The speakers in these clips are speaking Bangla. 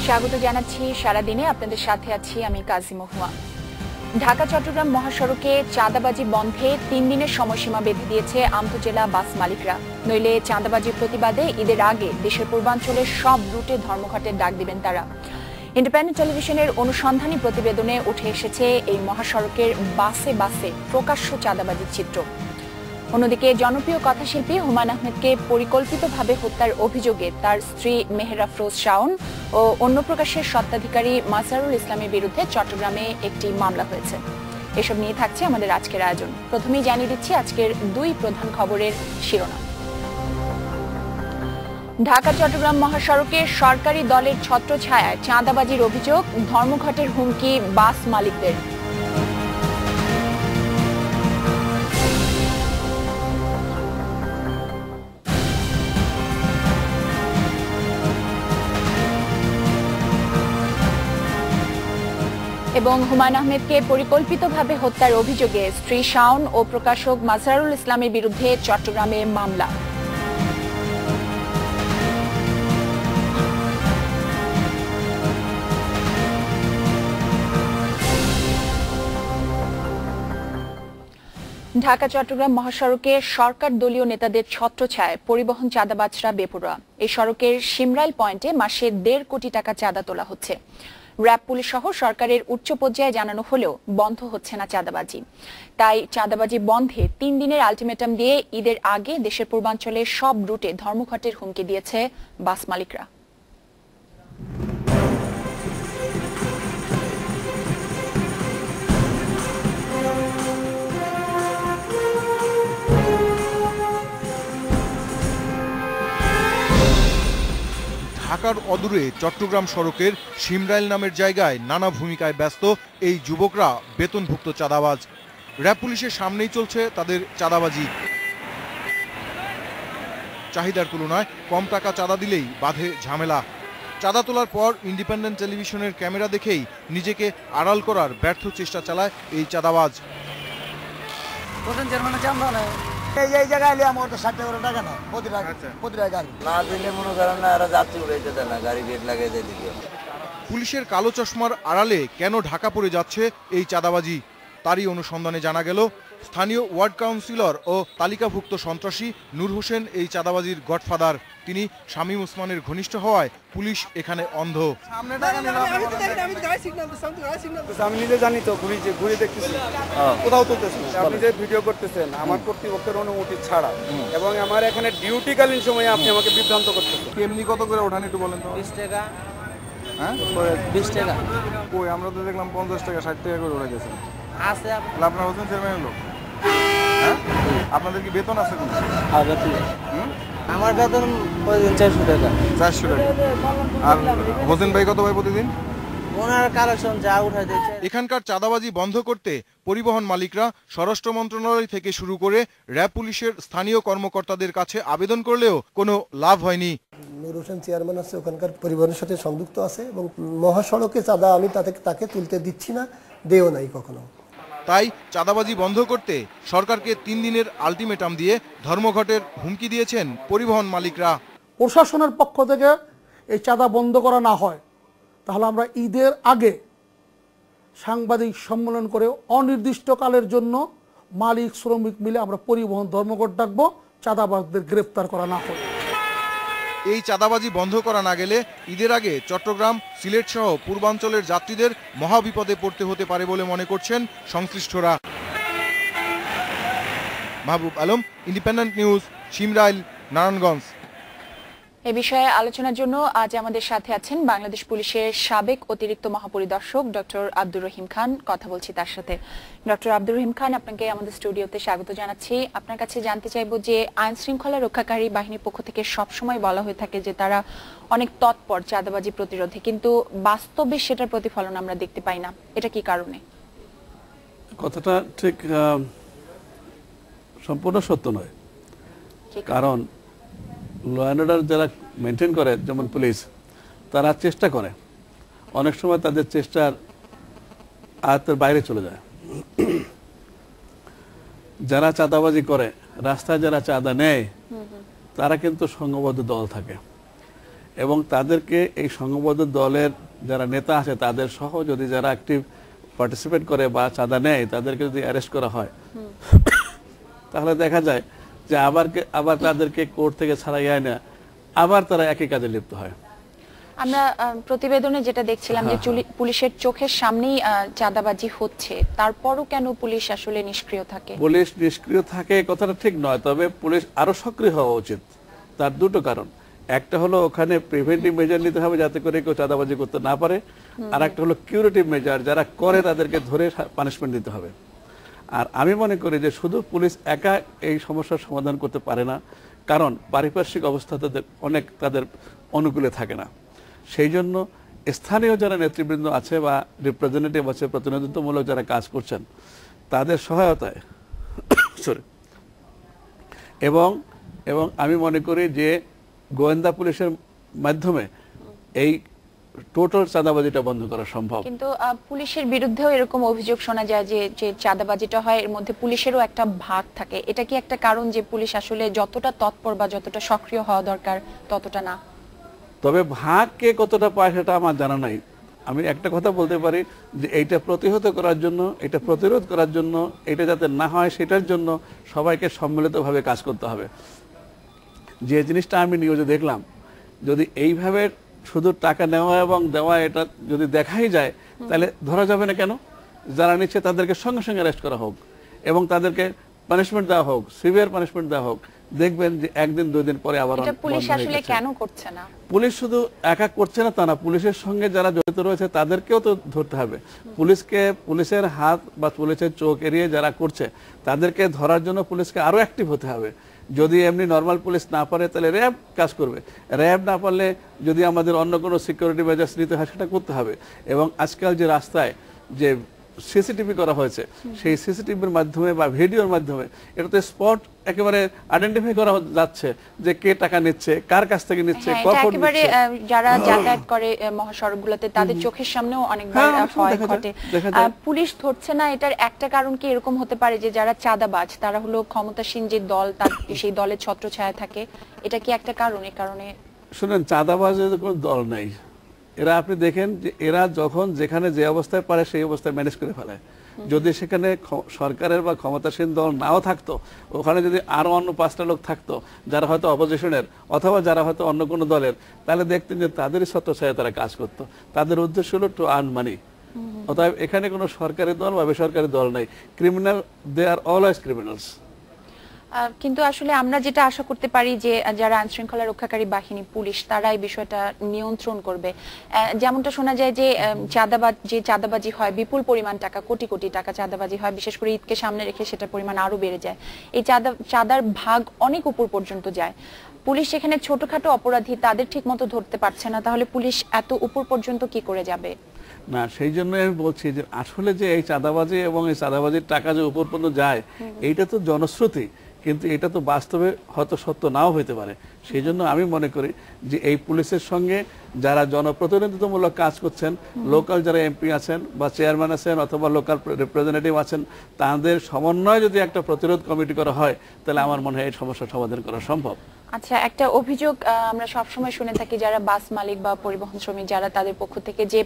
স্বাগত জানাচ্ছি সারাদিনে আপনাদের সাথে আছি আমি কাজী মহুয়া। ঢাকা চট্টগ্রাম মহাসড়কে চাঁদাবাজি বন্ধে ৩ দিনের সময়সীমা বেঁধে দিয়েছে আন্তজেলা বাস মালিকরা। নইলে চাঁদাবাজির প্রতিবাদে ঈদের আগে দেশের পূর্বাঞ্চলের সব রুটে ধর্মঘটের ডাক দিবেন তারা। ইন্ডিপেন্ডেন্ট টেলিভিশনের অনুসন্ধানী প্রতিবেদনে উঠে এসেছে এই মহাসড়কের বাসে বাসে প্রকাশ্য চাঁদাবাজির চিত্র। অন্যদিকে জনপ্রিয় কথাশিল্পী হুমায়ুন আহমেদকে পরিকল্পিতভাবে হত্যার অভিযোগে তার স্ত্রী মেহের আফরোজ শাওন ও অন্য প্রকাশের স্বত্বাধিকারী মাজারুল ইসলামের বিরুদ্ধে চট্টগ্রামে একটি মামলা হয়েছে। এসব নিয়ে থাকছে আমাদের আজকের আয়োজন। প্রথমেই জানিয়ে দিচ্ছি আজকের দুই প্রধান খবরের শিরোনাম। ঢাকা চট্টগ্রাম মহাসড়কে সরকারি দলের ছত্রছায়ায় চাঁদাবাজির অভিযোগ, ধর্মঘটের হুমকি বাস মালিকদের। এবং হুমায়ুন আহমেদকে পরিকল্পিতভাবে হত্যার অভিযোগে স্ত্রী শাওন ও প্রকাশক মাজারুল ইসলামের বিরুদ্ধে চট্টগ্রামে মামলা। ঢাকা চট্টগ্রাম মহাসড়কে সরকার দলীয় নেতাদের ছত্রছায়ায় পরিবহন চাঁদাবাজরা বেপরোয়া। এই সড়কের শিমরাইল পয়েন্টে মাসে ১.৫ কোটি টাকা চাঁদা তোলা হচ্ছে। র্যাব পুলিশ সহ সরকারের উচ্চ পর্যায়ে জানানো হলেও বন্ধ হচ্ছে না চাঁদাবাজি। তাই চাঁদাবাজি বন্ধে ৩ দিনের আলটিমেটাম দিয়ে ঈদের আগে দেশের পূর্বাঞ্চলের সব রুটে ধর্মঘটের হুমকি দিয়েছে বাস মালিকরা। ঢাকার অদূরে চট্টগ্রাম সড়কের শিমরাইল নামের জায়গায় নানা ভূমিকায় ব্যস্ত এই যুবকরা বেতনভুক্ত চাঁদাবাজ। র্যাব পুলিশের সামনেই চলছে তাদের চাঁদাবাজি। চাহিদার তুলনায় কম টাকা চাঁদা দিলেই বাধে ঝামেলা। চাঁদা তোলার পর ইন্ডিপেন্ডেন্ট টেলিভিশনের ক্যামেরা দেখেই নিজেকে আড়াল করার ব্যর্থ চেষ্টা চালায় এই চাঁদাবাজ। এই জায়গায় আমার ৬০ টাকা না প্রতিটা গাড়ি না দিলে মনে করেন না এরা যাত্রী উড়াইতে দেয় না, গাড়ি গেট লাগিয়ে দেয় দিকে। পুলিশের কালো চশমার আড়ালে কেন ঢাকা পড়ে যাচ্ছে এই চাঁদাবাজি, তারই অনুসন্ধানে জানা গেল স্থানীয় ওয়ার্ড কাউন্সিলর ও তালিকাভুক্ত সন্ত্রাসী নূর হোসেন এই চাঁদাবাজির গডফাদার। তিনি শামীম ওসমানের ঘনিষ্ঠ হওয়ায় পুলিশ এখানে অন্ধ। আমি নিজে জানি তো ঘুরে দেখতেছি কোথাও তুলতেছি, আপনি যে ভিডিও করতেছেন আমার কর্তৃপক্ষের অনুমতি ছাড়া এবং আমার এখানে ডিউটিকালীন সময়ে আপনি আমাকে বিভ্রান্ত করতেছেন। এমনি কত করে ওঠান একটু বলেন তো? 20 টাকা। হ্যাঁ 20 টাকা। কই আমরা তো দেখলাম 50 টাকা 60 টাকা করে উঠে গেছে। আছে আপনার হোসেন চেয়ারম্যানের লোক? হ্যাঁ আপনাদের কি বেতন আছে কোনো? হ্যাঁ বেতন। আমার বেতন প্রতিদিন 400 টাকা। 400 টাকা। আর হোসেন ভাই কত ভাই প্রতিদিন? ওনার কালেকশন যা উঠাই দিয়েছে। এখানকার চাঁদাবাজি বন্ধ করতে পরিবহন মালিকরা স্বরাষ্ট্র মন্ত্রণালয় থেকে শুরু করে র্যাব পুলিশের স্থানীয় কর্মকর্তাদের কাছে আবেদন করলেও কোনো লাভ হয়নি। নূর হোসেন চেয়ারম্যান আছে, ওখানকার পরিবহনের সাথে সংযুক্ত আছে এবং মহাসড়কে চাঁদা আমি তাকে তুলতে দিচ্ছি না, দেও নাই কখনো। তাই চাঁদাবাজি বন্ধ করতে সরকারকে ৩ দিনের আলটিমেটাম দিয়ে ধর্মঘটের হুমকি দিয়েছেন পরিবহন মালিকরা। প্রশাসনের পক্ষ থেকে এই চাঁদা বন্ধ করা না হয় তাহলে আমরা ঈদের আগে সাংবাদিক সম্মেলন করে অনির্দিষ্টকালের জন্য মালিক শ্রমিক মিলে আমরা পরিবহন ধর্মঘট ডাকবো, চাঁদাবাজদের গ্রেপ্তার করা না হয়। এই চাঁদাবাজি বন্ধ করা না গেলে ঈদের আগে চট্টগ্রাম, সিলেট সহ পূর্বাঞ্চলের যাত্রীদের মহাবিপদে পড়তে হতে পারে বলে মনে করছেন সংশ্লিষ্টরা। Mahbub Alam, independent news, Shimrail, Narayanganj. এ বিষয়ে আলোচনার জন্য আজ আমাদের সাথে আছেন বাংলাদেশ পুলিশের সাবেক অতিরিক্ত মহাপরিদর্শক ডক্টর আব্দুর রহিম খান। কথা বলছি তার সাথে। ডক্টর আব্দুর রহিম খান, আপনাকে আমাদের স্টুডিওতে স্বাগত জানাচ্ছি। আপনার কাছে জানতে চাইব যে আইন শৃঙ্খলা রক্ষাকারী বাহিনীর পক্ষ থেকে সবসময় বলা হয়ে থাকে যে তারা অনেক তৎপর চাঁদাবাজি প্রতিরোধে, কিন্তু বাস্তবে সেটার প্রতিফলন আমরা দেখতে পাই না। এটা কি কারণে? কথাটা ঠিক সম্পূর্ণ সত্য নয়। কারণ ল অ্যান্ড অর্ডার যারা মেনটেন করে, যেমন পুলিশ, তারা চেষ্টা করে, অনেক সময় তাদের চেষ্টার আয়ত্তের বাইরে চলে যায়। যারা চাঁদাবাজি করে, রাস্তায় যারা চাঁদা নেয়, তারা কিন্তু সংঘবদ্ধ দল থাকে। এবং তাদেরকে এই সংঘবদ্ধ দলের যারা নেতা আছে তাদের সহ যদি যারা অ্যাক্টিভ পার্টিসিপেট করে বা চাঁদা নেয় তাদেরকে যদি অ্যারেস্ট করা হয় তাহলে দেখা যায় যে আবার তাদেরকে কোর্ট থেকে ছাড়াই আয় না, আবার তারা একই কাজে লিপ্ত হয়। আমরা প্রতিবেদনে যেটা দেখছিলাম যে পুলিশের চোখের সামনেই চাঁদাবাজি হচ্ছে, তারপরও কেন পুলিশ আসলে নিষ্ক্রিয় থাকে? পুলিশ নিষ্ক্রিয় থাকে কথাটা ঠিক নয়, তবে পুলিশ আরো সক্রিয় হওয়া উচিত। তার দুটো কারণ, একটা হলো ওখানে প্রিভেন্টিভ মেজার নিতে হবে যাতে করে কেউ চাঁদাবাজি করতে না পারে, আর একটা হলো কিউরেটিভ মেজার, যারা করে তাদেরকে ধরে পানিশমেন্ট দিতে হবে। আর আমি মনে করি যে শুধু পুলিশ একা এই সমস্যার সমাধান করতে পারে না, কারণ পারিপার্শ্বিক অবস্থা অনেক তাদের অনুকূলে থাকে না। সেই জন্য স্থানীয় যারা নেতৃবৃন্দ আছে বা রিপ্রেজেন্টেটিভ আছে, প্রতিনিধিত্বমূলক যারা কাজ করছেন, তাদের সহায়তায় এবং আমি মনে করি যে গোয়েন্দা পুলিশের মাধ্যমে এই টোটাল চাঁদাবাজিটা বন্ধ করা সম্ভব। কিন্তু পুলিশের বিরুদ্ধেও এরকম অভিযোগ শোনা যায় যে চাঁদাবাজিটা হয় এর মধ্যে পুলিশেরও একটা ভাগ থাকে। এটা কি একটা কারণ যে পুলিশ আসলে যতটা তৎপর বা যতটা সক্রিয় হওয়া দরকার ততটা না? তবে ভাগ কে কতটা পায় সেটা আমার জানা নাই। আমি একটা কথা বলতে পারি যে এইটা প্রতিহত করার জন্য, এটা প্রতিরোধ করার জন্য, এটা যাতে না হয় সেটার জন্য সবাইকে সম্মিলিতভাবে কাজ করতে হবে। যে জিনিসটা আমি নিউজে দেখলাম, যদি এইভাবে শুধু টাকা নেওয়া এবং দেওয়া এটা যদি দেখাই যায় তাহলে ধরা যাবে না কেন? যারা নিচ্ছে তাদেরকে সঙ্গে সঙ্গে অ্যারেস্ট করা হোক এবং তাদেরকে পানিশমেন্ট দেওয়া হোক, সিভিয়ার পানিশমেন্ট দেওয়া হোক। দেখবেন যে একদিন দুই দিন পরে আবার পুলিশ আসলে কেন করছে না? পুলিশ শুধু একা করছে না তা না, পুলিশের সঙ্গে যারা জড়িত রয়েছে তাদেরকেও তো ধরতে হবে। পুলিশের হাত বা পুলিশের চোখ এড়িয়ে যারা করছে তাদেরকে ধরার জন্য পুলিশকে আরো অ্যাক্টিভ হতে হবে। যদি এমনি নর্মাল পুলিশ না পারে তাহলে র্যাব কাজ করবে, র্যাব না পারলে যদি আমাদের অন্য কোনো সিকিউরিটি মেজার্স নিতে হয় সেটা করতে হবে। এবং আজকাল যে রাস্তায় যে সিসিটিভি করা হয়েছে, সেই সিসিটিভির মাধ্যমে বা ভিডিওর মাধ্যমে এটাতে স্পট একেবারে আইডেন্টিফাই করা যাচ্ছে যে কে টাকা নিচ্ছে, কার কাছ থেকে নিচ্ছে, কখন একেবারে যারা যাতায়াত করে মহাসড়কগুলোতে তাদের চোখের সামনেও অনেকবার হয় ঘটে। পুলিশ ধরছে না, এটার একটা কারণ কি এরকম হতে পারে যে যারা চাঁদাবাজ তারা হলো ক্ষমতাসীন যে দল, তার সেই দলের ছত্রছায়া থাকে, এটা কি একটা কারণ? এই কারণে শুনেন, চাঁদাবাজের কোনো দল নেই। এরা আপনি দেখেন যে এরা যখন যেখানে যে অবস্থায় পারে সেই অবস্থায় ম্যানেজ করে ফেলে। যদি সেখানে সরকারের বা ক্ষমতাসীন দল নাও থাকতো, ওখানে যদি আরো অন্য 5টা লোক থাকতো যারা হয়তো অপোজিশনের অথবা যারা হয়তো অন্য কোনো দলের, তাহলে দেখতেন যে তাদেরই ছত্রছায়ায় তারা কাজ করতো। তাদের উদ্দেশ্য হলো টু আর্ন মানি। অতএব এখানে কোনো সরকারি দল বা বেসরকারি দল নেই। Criminal, they are always criminals. কিন্তু আসলে আমরা যেটা আশা করতে পারি যে যারা আইনশৃঙ্খলা রক্ষাকারী বাহিনী, পুলিশ, তারা এই বিষয়টা নিয়ন্ত্রণ করবে। যেমনটা শোনা যায় যে চাঁদাবাজি হয়, বিপুল পরিমাণ টাকা, কোটি কোটি টাকা চাঁদাবাজি হয়, বিশেষ করে ঈদকে সামনে রেখে সেটার পরিমাণ আরো বেড়ে যায়। এই চাঁদার ভাগ অনেক উপর পর্যন্ত যায়। পুলিশ সেখানে ছোটখাটো অপরাধী তাদের ঠিক মতো ধরতে পারছে না, তাহলে পুলিশ এত উপর পর্যন্ত কি করে যাবে? না, সেই জন্য আমি বলছি যে আসলে যে এই চাঁদাবাজি এবং এই চাঁদাবাজির টাকা যে উপর পর্যন্ত যায়, এইটা তো জনশ্রুতি, কিন্তু এটা তো বাস্তবে হয়তো সত্য নাও হইতে পারে। সেই জন্য আমি মনে করি যে এই পুলিশের সঙ্গে যারা জনপ্রতিনিধিত্বমূলক কাজ করছেন, লোকাল যারা এমপি আছেন বা চেয়ারম্যান আছেন অথবা লোকাল রিপ্রেজেন্টেটিভ আছেন, তাদের সমন্বয়ে যদি একটা প্রতিরোধ কমিটি করা হয় তাহলে আমার মনে হয় এই সমস্যার সমাধান করা সম্ভব। আচ্ছা, একটা অভিযোগ আমরা সবসময় শুনে থাকি যারা বাস মালিক বা পরিবহন শ্রমিক যারা, তাদের পক্ষ থেকে যে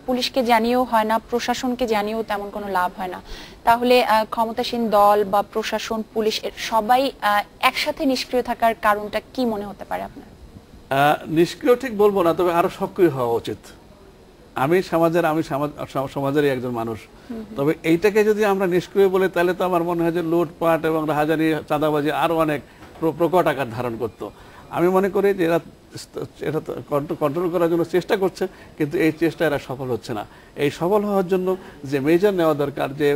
পুলিশকে জানিয়েও হয় না, প্রশাসনকে জানিয়েও তেমন কোনো লাভ হয় না। তাহলে ক্ষমতাসীন দল বা প্রশাসন, পুলিশ সবাই একসাথে নিষ্ক্রিয় থাকার কারণটা কি মনে হতে পারে আপনার? নিষ্ক্রিয় ঠিক বলবো না, তবে আরো সক্রিয় হওয়া উচিত। আমি সমাজেরই একজন মানুষ, তবে এইটাকে যদি আমরা নিষ্ক্রিয় বলি তাহলে তো আমার মনে হয় যে লুটপাট এবং রাহাজানি, চাঁদাবাজি আরো অনেক প্রকট আকার ধারণ করত। আমি মনে করি যে এরা এটা কন্ট্রোল করার জন্য চেষ্টা করছে, কিন্তু এই চেষ্টা এরা সফল হচ্ছে না। এই সফল হওয়ার জন্য যে মেজার নেওয়া দরকার, যে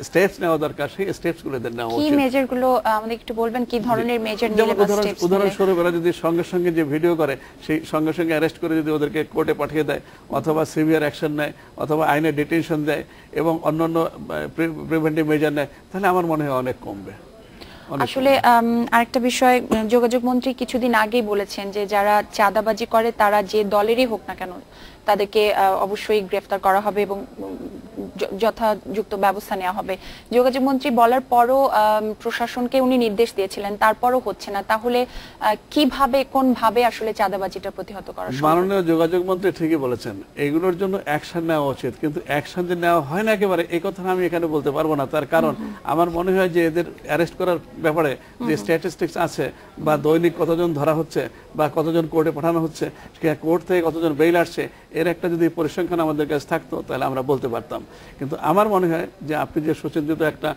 স্টেপস নেওয়া দরকার, সেই স্টেপস গুলো নেওয়া উচিত। কি মেজার গুলো আমাদের একটু বলবেন? কি ধরনের মেজার নিলে বা স্টেপস? উদাহরণস্বরূপ এরা যদি সঙ্গে সঙ্গে যে ভিডিও করে সেই সঙ্গে সঙ্গে অ্যারেস্ট করে যদি ওদেরকে কোর্টে পাঠিয়ে দেয়, অথবা সিভিয়ার অ্যাকশন নেয়, অথবা আইনে ডিটেনশন দেয় এবং অন্যান্য প্রিভেন্টিভ মেজার নেয়, তাহলে আমার মনে হয় অনেক কমবে। আসলে আরেকটা বিষয়, যোগাযোগ মন্ত্রী কিছুদিন আগেই বলেছেন যে যারা চাঁদাবাজি করে তারা যে দলেরই হোক না কেন তাদেরকে অবশ্যই গ্রেফতার করা হবে এবং যথাযুক্ত ব্যবস্থা নেওয়া হবে। যোগাযোগ মন্ত্রী বলার পরও প্রশাসনকে উনি নির্দেশ দিয়েছিলেন, তারপরও হচ্ছে না, তাহলে কিভাবে কোন ভাবে আসলে চাঁদাবাজিটা প্রতিহত করা সম্ভব? মাননীয় যোগাযোগ মন্ত্রী ঠিকই বলেছেন, এগুলোর জন্য অ্যাকশন নেওয়া উচিত, কিন্তু অ্যাকশন যে নেওয়া হয় না একেবারে এই কথা আমি এখানে বলতে পারবো না। তার কারণ আমার মনে হয় যে এদের অ্যারেস্ট করার ব্যাপারে যে স্ট্যাটিস্টিক্স আছে বা দৈনিক কতজন ধরা হচ্ছে বা কতজন কোর্টে পাঠানো হচ্ছে, কোর্ট থেকে কতজন বেইল আসছে, এর একটা যদি পরিসংখ্যান আমাদের কাছে থাকতো তাহলে আমরা বলতে পারতাম। কিন্তু আমার মনে হয় যে আপনি যে সুচিন্তিত একটা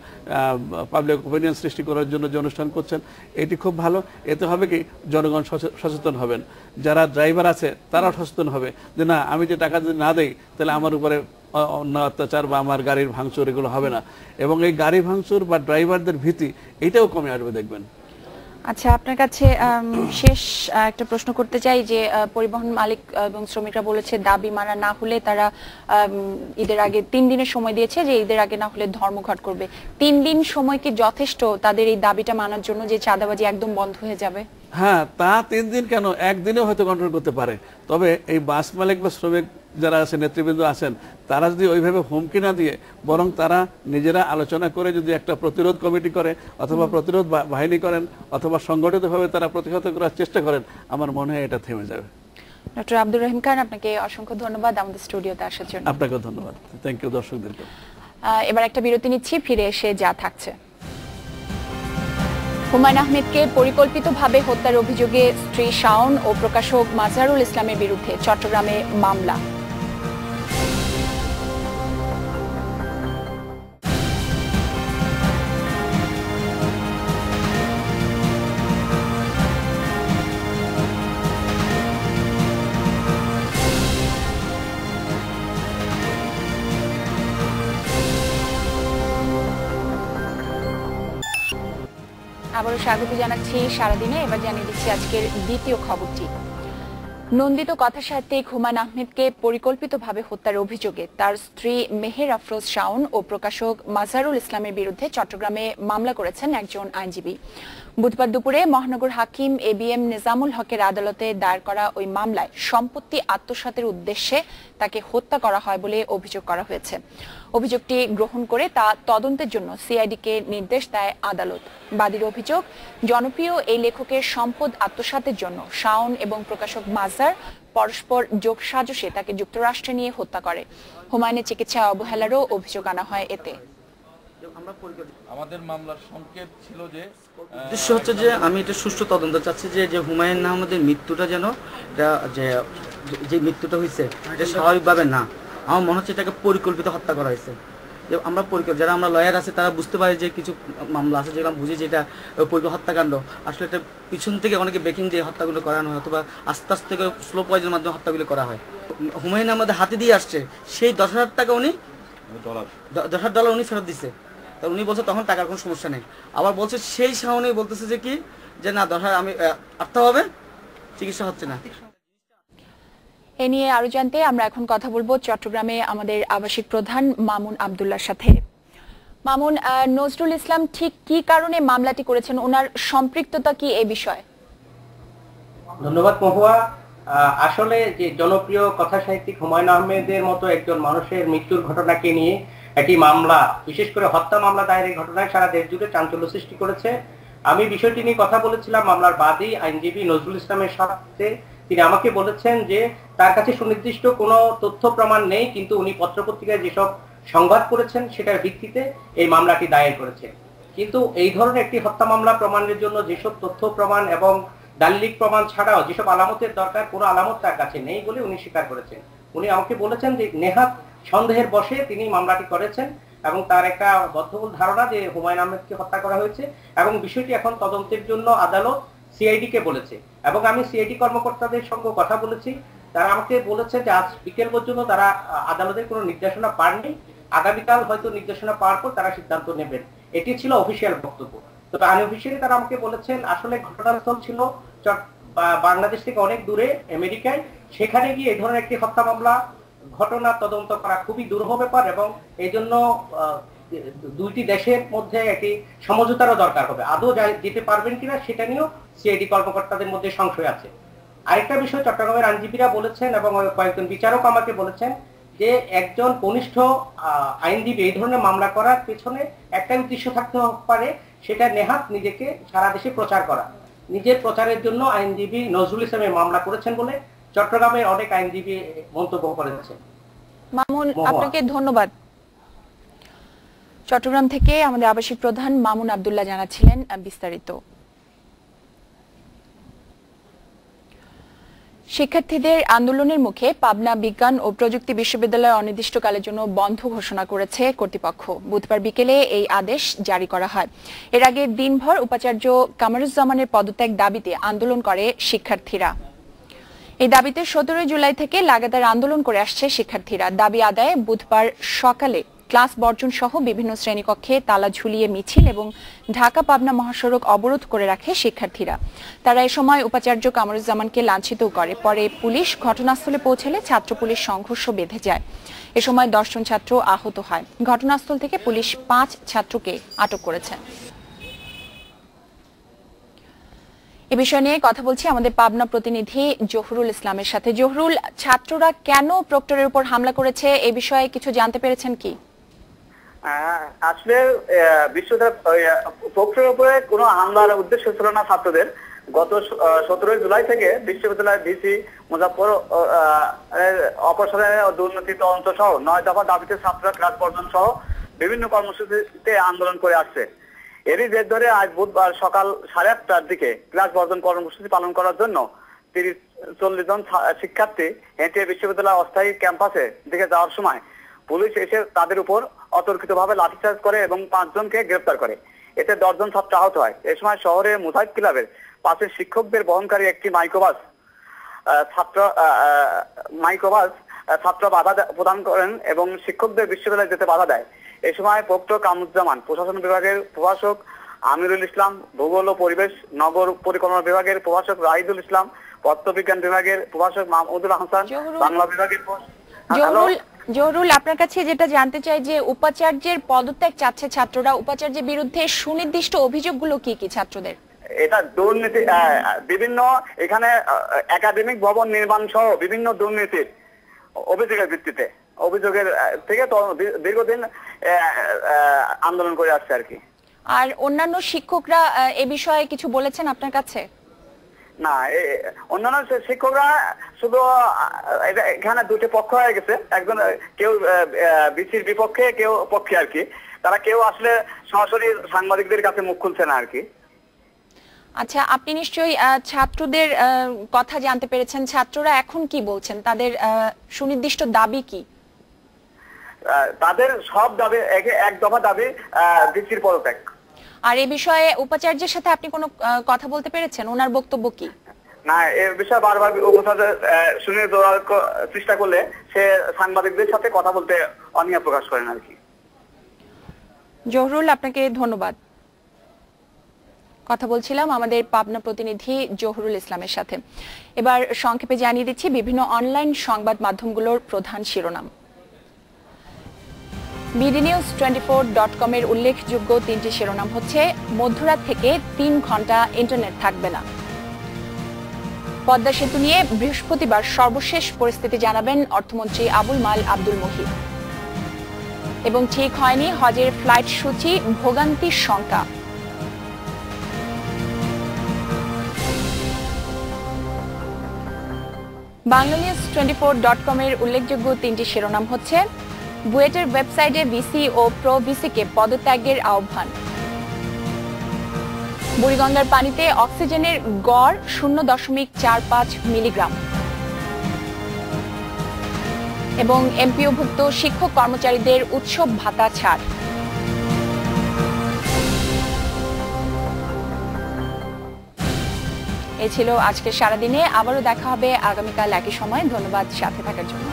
পাবলিক ওপিনিয়ন সৃষ্টি করার জন্য যে অনুষ্ঠান করছেন এটি খুব ভালো। এতে হবে কি জনগণ সচেতন হবেন, যারা ড্রাইভার আছে তারাও সচেতন হবে যে না, আমি যে টাকা যদি না দেই তাহলে আমার উপরে অন্য অত্যাচার বা আমার গাড়ির ভাঙচুর এগুলো হবে না, এবং এই গাড়ি ভাঙচুর বা ড্রাইভারদের ভীতি এটাও কমে আসবে দেখবেন। আচ্ছা, আপনার কাছে শেষ একটা প্রশ্ন করতে চাই যে পরিবহন মালিক এবং শ্রমিকরা বলেছে দাবি মানা না হলে তারা ঈদের আগে 3 দিনের সময় দিয়েছে, যে ঈদের আগে না হলে ধর্মঘট করবে। 3 দিন সময় কি যথেষ্ট তাদের এই দাবিটা মানার জন্য যে চাঁদাবাজি একদম বন্ধ হয়ে যাবে? হ্যাঁ, তা 3 দিন কেন, একদিনেও হয়তো কন্ট্রোল করতে পারে। তবে এই বাস মালিক বা শ্রমিক যারা আছে, নেতৃবৃন্দ আছেন, তারা যদি ওইভাবে হুমকি না দিয়ে বরং তারা নিজেরা আলোচনা করে যদি একটা প্রতিরোধ কমিটি করে অথবা প্রতিরোধ বাহিনী করেন অথবা সংগঠিতভাবে তারা প্রতিহত করার চেষ্টা করেন, আমার মনে হয় এটা থেমে যাবে। ডক্টর আব্দুর রহিম খান, আপনাকে অসংখ্য ধন্যবাদ আমাদের স্টুডিওতে আসার জন্য। আপনাকে ধন্যবাদ। থ্যাংক ইউ দর্শকদেরকে। এবার একটা বিরতি নিচ্ছি, ফিরে এসে যা থাকছে। হুমায়ুন আহমেদকে পরিকল্পিতভাবে হত্যার অভিযোগে স্ত্রী শাওন ও প্রকাশক মাজহারুল ইসলামের বিরুদ্ধে চট্টগ্রামে মামলা। আবারও স্বাগত জানাচ্ছি সারাদিনে। এবার জানিয়ে দিচ্ছি আজকের দ্বিতীয় খবরটি। নন্দিত কথাসাহিত্যিক হুমায়ুন আহমেদকে পরিকল্পিতভাবে হত্যার অভিযোগে তার স্ত্রী মেহের আফরোজ শাওন ও প্রকাশক মাজহারুল ইসলামের বিরুদ্ধে চট্টগ্রামে মামলা করেছেন একজন আইনজীবী। বুধবার দুপুরে মহানগর হাকিম ABM নিজামুল হকের আদালতে দায়ের করা ওই মামলায় সম্পত্তি আত্মসাতের উদ্দেশ্যে তাকে হত্যা করা হয় বলে অভিযোগ করা হয়েছে। অভিযোগটি গ্রহণ করে তা তদন্তের জন্য CID-কে নির্দেশ দেয় আদালত। বাদীর অভিযোগ, জনপ্রিয় এই লেখকের সম্পদ আত্মসাতের জন্য শাওন এবং প্রকাশক মাজহার পরস্পর যোগসাজশে তাকে যুক্তরাষ্ট্রে নিয়ে হত্যা করে। হুমায়ুনের চিকিৎসা অবহেলারও অভিযোগ আনা হয় এতে। আমাদের মামলার সংকেত ছিল যে উদ্দেশ্য হচ্ছে যে আমি এটা সুষ্ঠু তদন্ত চাচ্ছি, যে হুমায়ুন আহমেদের মৃত্যুটা যেন যে মৃত্যুটা হয়েছে এটা স্বাভাবিকভাবে না, আমার মনে হচ্ছে এটাকে পরিকল্পিত হত্যা করা হয়েছে। যে আমরা যারা আমরা লয়ার আছে তারা বুঝতে পারি যে কিছু মামলা আছে যেগুলো বুঝি যে এটা হত্যাকাণ্ড, আসলে এটা পিছন থেকে অনেকে বেকিং দিয়ে হত্যাগুলো করানো হয় অথবা আস্তে আস্তে স্লো পয়জনের মাধ্যমে হত্যাগুলো করা হয়। হুমায়ুন আমাদের হাতে দিয়ে আসছে, সেই 10,000 টাকা উনি $10,000 উনি ফেরত দিচ্ছে। উনি বলছে তখন টাকার কোনো সমস্যা নেই, আবার বলছে সেই শাওনে বলতেছে যে কি যে না 10,000 আমি আটতে হবে, চিকিৎসা হচ্ছে না। এ নিয়ে আরো জানতে আমরা এখন কথা বলবো চট্টগ্রামে আমাদের আবাসিক প্রধান মামুন আব্দুল্লাহর সাথে। মামুন, নজরুল ইসলাম ঠিক কি কারণে মামলাটি করেছেন, ওনার সম্পৃক্ততা কি এই বিষয়ে? ধন্যবাদ মহুয়া। আসলে যে জনপ্রিয় কথা সাহিত্যিক হুমায়ুন আহমেদের মতো একজন মানুষের মৃত্যুর ঘটনাকে নিয়ে একটি মামলা, বিশেষ করে হত্যা মামলা দায়েরের ঘটনায় সারা দেশ জুড়ে চাঞ্চল্য সৃষ্টি করেছে। আমি বিষয়টি নিয়ে কথা বলেছিলাম মামলার বাদী আইনজীবী নজরুল ইসলামের সাথে। তিনি আমাকে বলেছেন যে তার কাছে সুনির্দিষ্ট কোনো তথ্য প্রমাণ নেই, কিন্তু উনি পত্রপত্রিকায় যেসব সংবাদ করেছেন সেটার ভিত্তিতে এই মামলাটি দায়ের করেছেন। কিন্তু এই ধরনের একটি হত্যা মামলা প্রমাণের জন্য যেসব তথ্য প্রমাণ এবং দালিলিক প্রমাণ ছাড়াও যেসব আলামতের দরকার, কোনো আলামত তার কাছে নেই বলে উনি স্বীকার করেছেন। উনি আমাকে বলেছেন যে নেহাত সন্দেহের বশে তিনি মামলাটি করেছেন এবং তার একটা বদ্ধমূল ধারণা যে হুমায়ুন আহমেদকে হত্যা করা হয়েছে এবং বিষয়টি এখন তদন্তের জন্য আদালত CID-কে বলেছে। এবং আমি CID কর্মকর্তাদের সঙ্গে কথা বলেছি, তারা আমাকে বলেছে যে আজ বিকেল পর্যন্ত তারা আদালতের কোনো নির্দেশনা পাননি, আগামীকাল হয়তো নির্দেশনা পাওয়ার পর তারা সিদ্ধান্ত নেবেন। এটি ছিল অফিসিয়াল বক্তব্য। তবে আনঅফিসিয়ালি তারা আমাকে বলেছেন আসলে ঘটনাস্থল ছিল বাংলাদেশ থেকে অনেক দূরে আমেরিকায়, সেখানে গিয়ে এই ধরনের একটি হত্যা মামলা ঘটনা তদন্ত করা খুবই দুরূহ ব্যাপার এবং এই জন্য দুইটি দেশের মধ্যে একটি সমঝোতারও দরকার হবে। আদৌ যেতে পারবেন কিনা সেটা নিয়েও CID কর্মকর্তাদের মধ্যে সংশয় আছে। আরেকটা বিষয় চট্টগ্রামের আইনজীবীরা বলেছেন এবং কয়েকজন বিচারক আমাকে বলেছেন যে একজন কনিষ্ঠ আইনজীবী এই ধরনের মামলা করার পেছনে একটা উদ্দেশ্য থাকতে পারে, সেটা নেহাত নিজেকে সারা দেশে প্রচার করা। নিজের প্রচারের জন্য আইনজীবী নজরুল ইসলামের মামলা করেছেন বলে চট্টগ্রামের অনেক আইনজীবী মন্তব্য করেছেন। মামুন, আপনাকে ধন্যবাদ। চট্টগ্রাম থেকে আমাদের আবাসিক প্রধান মামুন আব্দুল্লাহ জানাচ্ছিলেন বিস্তারিত। শিক্ষার্থীদের আন্দোলনের মুখে পাবনা বিজ্ঞান ও প্রযুক্তি বিশ্ববিদ্যালয় অনির্দিষ্টকালের জন্য বন্ধ ঘোষণা করেছে কর্তৃপক্ষ। বুধবার বিকেলে এই আদেশ জারি করা হয়। এর আগে দিনভর উপাচার্য কামারুজ্জামানের পদত্যাগ দাবিতে আন্দোলন করে শিক্ষার্থীরা। এই দাবিতে 17 জুলাই থেকে লাগাতার আন্দোলন করে আসছে শিক্ষার্থীরা। দাবি আদায়ে বুধবার সকালে ক্লাস বর্জন সহ বিভিন্ন শ্রেণীকক্ষে তালা ঝুলিয়ে মিছিল এবং ঢাকা পাবনা মহাসড়ক অবরোধ করে রাখে শিক্ষার্থীরা। তারা এ সময় উপাচার্য কামরুজ্জামানকে লাঞ্ছিত করে। পরে পুলিশ ঘটনাস্থলে পৌঁছলে ছাত্র পুলিশ সংঘর্ষ বেঁধে যায়। এ সময় 10 জন ছাত্র আহত হয়। ঘটনাস্থল থেকে পুলিশ 5 ছাত্রকে আটক করেছে। এ বিষয় নিয়ে কথা বলছি আমাদের পাবনা প্রতিনিধি জহুরুল ইসলামের সাথে। জহুরুল, ছাত্ররা কেন প্রক্টরের উপর হামলা করেছে এই বিষয়ে কিছু জানতে পেরেছেন কি? আসলে প্রক্টরের উপরে কোনো হামলার উদ্দেশ্য ছিল না ছাত্রদের। গত 17 জুলাই থেকে বিশ্ববিদ্যালয়ের ভিসি মুজাফফর অপসারণে দুর্নীতি তদন্ত সহ 9 দফা দাবিতে ছাত্ররা ক্লাস বর্জন সহ বিভিন্ন কর্মসূচিতে আন্দোলন করে আসছে। এরই জের ধরে আজ বুধবার সকাল 8:30টার দিকে ক্লাস বর্জন কর্মসূচি পালন করার জন্য 30-40 জন শিক্ষার্থী হেঁটে বিশ্ববিদ্যালয়ের অস্থায়ী ক্যাম্পাসে দিকে যাওয়ার সময় পুলিশ এসে তাদের উপর অতর্কিতভাবে লাঠিচার্জ করে এবং 5 জনকে গ্রেফতার করে। এতে 10 জন ছাত্র আহত হয়। এ সময় শহরের মুজাহিদ ক্লাবের পাশে শিক্ষকদের বহনকারী একটি মাইক্রোবাস ছাত্র বাধা প্রদান করেন এবং শিক্ষকদের বিশ্ববিদ্যালয়ে যেতে বাধা দেয়। এই সময় প্রক্টর কামরুজ্জামান, প্রশাসন বিভাগের প্রভাষক আমিরুল ইসলাম, ভূগোল ও পরিবেশ নগর পরিকল্পনা বিভাগের প্রভাষক রাহিদুল ইসলাম, পদার্থবিজ্ঞান বিভাগের প্রভাষক মাহমুদুল হাসান, বাংলা বিভাগের জহুরুল, আপনার কাছে যেটা জানতে চাই যে উপাচার্যের পদত্যাগ চাচ্ছে ছাত্ররা, উপাচার্যের বিরুদ্ধে সুনির্দিষ্ট অভিযোগগুলো কি কি ছাত্রদের? এটা দুর্নীতি, বিভিন্ন এখানে একাডেমিক ভবন নির্মাণ সহ বিভিন্ন দুর্নীতির অভিযোগের ভিত্তিতে অভিযোগের থেকে দীর্ঘদিন আন্দোলন করে আসছে আর কি। আর অন্যান্য শিক্ষকরা এ বিষয়ে কিছু বলেছেন আপনার কাছে? না, অন্যান্য শিক্ষকরা শুধু এখানে দুটো পক্ষ হয়ে গেছে, একজন কেউ বিসির বিপক্ষে কেউ পক্ষে আর কি। তারা কেউ আসলে সরাসরি সাংবাদিকদের কাছে মুখ খুলছে না আর কি। আচ্ছা, আপনি নিশ্চয়ই ছাত্রদের কথা জানতে পেরেছেন। ছাত্ররা এখন কি বলছেন? তাদের সুনির্দিষ্ট দাবি কি? তাদের সব দাবি এক দফা দাবি বিসির পদত্যাগ। আর এই বিষয়ে উপাচার্যের সাথে আপনি কোনো কথা বলতে পেরেছেন? ওনার বক্তব্য কি? না, এই বিষয়ে বারবার উপাচার্য শুনে দেওয়ার চেষ্টা করলে সে সাংবাদিকদের সাথে কথা বলতে অনীহা প্রকাশ করেন আর কি। জহুরুল, আপনাকে ধন্যবাদ। কথা বলছিলাম আমাদের পাবনা প্রতিনিধি জহুরুল ইসলামের সাথে। এবার সংক্ষেপে জানিয়ে দিচ্ছি বিভিন্ন অনলাইন সংবাদ মাধ্যমগুলোর প্রধান শিরোনাম। bdnews24.com এর উল্লেখযোগ্য 3টি শিরোনাম হচ্ছে: মধ্যরাত থেকে 3 ঘন্টা ইন্টারনেট থাকবে না। পদ্মা সেতু নিয়ে বৃহস্পতিবার সর্বশেষ পরিস্থিতি জানাবেন অর্থমন্ত্রী আবুল মাল আব্দুল মুহিত। এবং ঠিক হয়নি হজের ফ্লাইট সূচি, ভোগান্তির শঙ্কা। banglanews24.com এর উল্লেখযোগ্য 3টি শিরোনাম হচ্ছে: বুয়েটের ওয়েবসাইটে ভিসি ও প্রো ভিসিকে পদত্যাগের আহ্বান। বুড়িগঙ্গার পানিতে অক্সিজেনের গড় 0.45 মিলিগ্রাম। এবং এমপিওভুক্ত শিক্ষক কর্মচারীদের উৎসব ভাতা ছাড়। এই ছিল আজকে সারাদিনে। আবারও দেখা হবে আগামীকাল একই সময়। ধন্যবাদ সাথে থাকার জন্য।